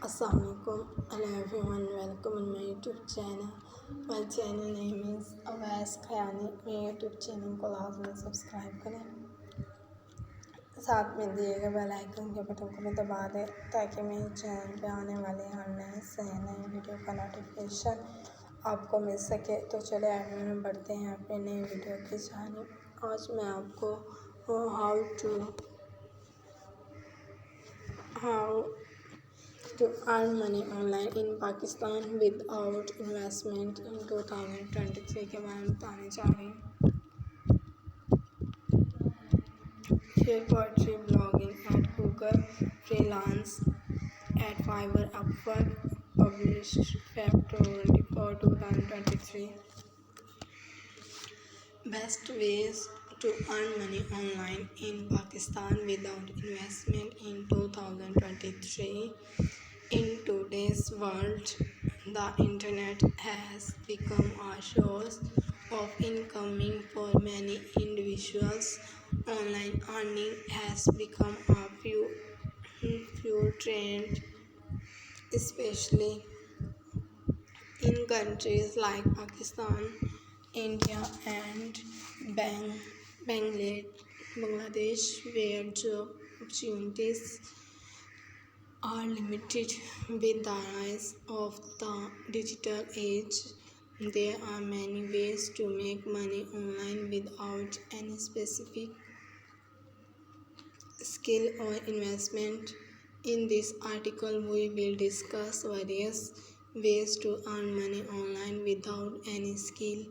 Assalamualaikum. Hello everyone, welcome on my YouTube channel. My channel name is Awais Kayani. मेरे YouTube channel को लाजमी subscribe करें, साथ में दिए गए बेल आइकन के बटन को भी दबा दें ताकि मेरे चैनल पे आने वाले हर नए वीडियो का नोटिफिकेशन आपको मिल सके। तो चले आगे में बढ़ते हैं अपने नए वीडियो की जानिब। आज मैं आपको how to earn money online in Pakistan without investment in 2023 के बारे में बताने जा रही हूँ। Share poetry, blogging at Google, freelance at Fiverr, Upwork, published February 24, 2023. Best ways to earn money online in Pakistan without investment in 2023. In today's world, the internet has become a source of income for many individuals. Online earning has become a few trend, especially in countries like Pakistan, India, and Bangladesh, where job opportunities are limited. With the rise of the digital age, there are many ways to make money online without any specific skill or investment. In this article, we will discuss various ways to earn money online without any skill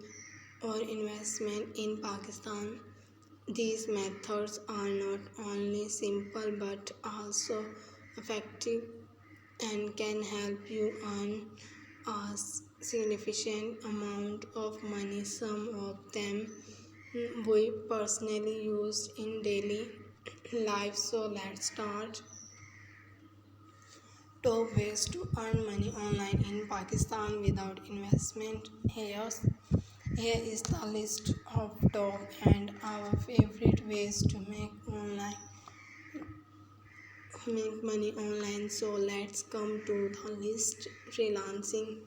or investment in Pakistan. These methods are not only simple but also effective and can help you earn a significant amount of money. Some of them we personally use in daily life. So let's start. Top ways to earn money online in Pakistan without investment. Here is the list of top and our favorite ways to make money online. So let's come to the list. Freelancing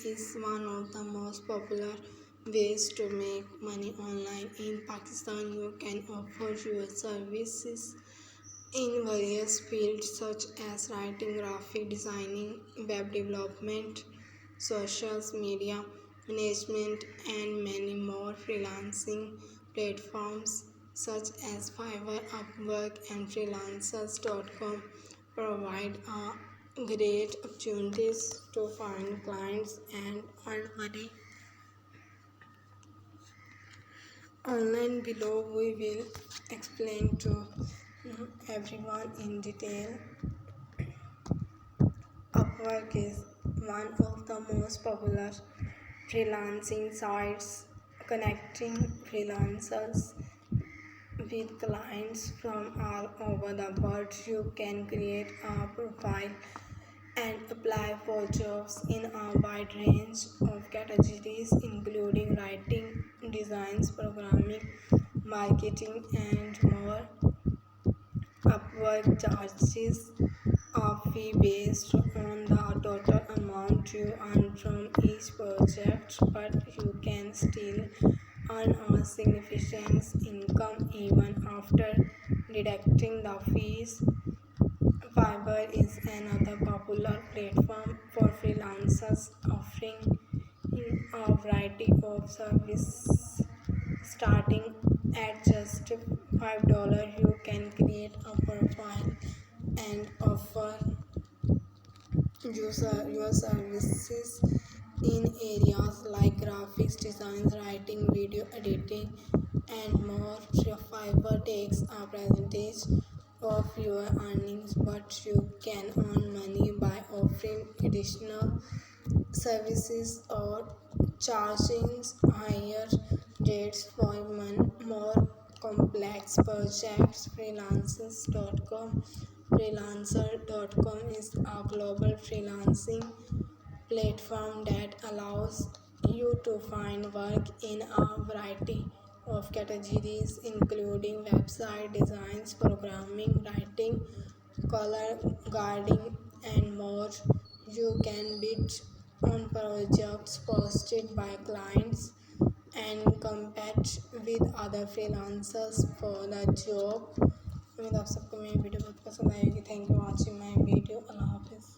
is one of the most popular ways to make money online in Pakistan. You can offer your services in various fields such as writing, graphic designing, web development, social media management, and many more. Freelancing platforms such as Fiverr, Upwork, and freelancers.com provide great opportunities to find clients and earn money online. Below we will explain to everyone in detail. Upwork is one of the most popular freelancing sites, connecting freelancers with clients from all over the world. You can create a profile and apply for jobs in a wide range of categories, including writing, designs, programming, marketing, and more. Upwork charges a fee based on the total amount you earn from each project, but you can still earn a significant income even after deducting the fees. Fiverr is another popular platform for freelancers, offering a variety of services. Starting at just $5, you can create a profile and offer your services in areas like graphics design, writing, video editing, and more. Fiverr takes a percentage of your earnings, but you can earn money by offering additional services or charging higher rates for more complex projects. Freelancer.com is a global freelancing platform that allows you to find work in a variety of categories, including website designs, programming, writing, color guarding, and more. You can bid on projects posted by clients and compete with other freelancers for the job. उम्मीद आप सबको मेरी video बहुत पसंद आएगी। Thank you watching my video. अल्लाह हाफिज़।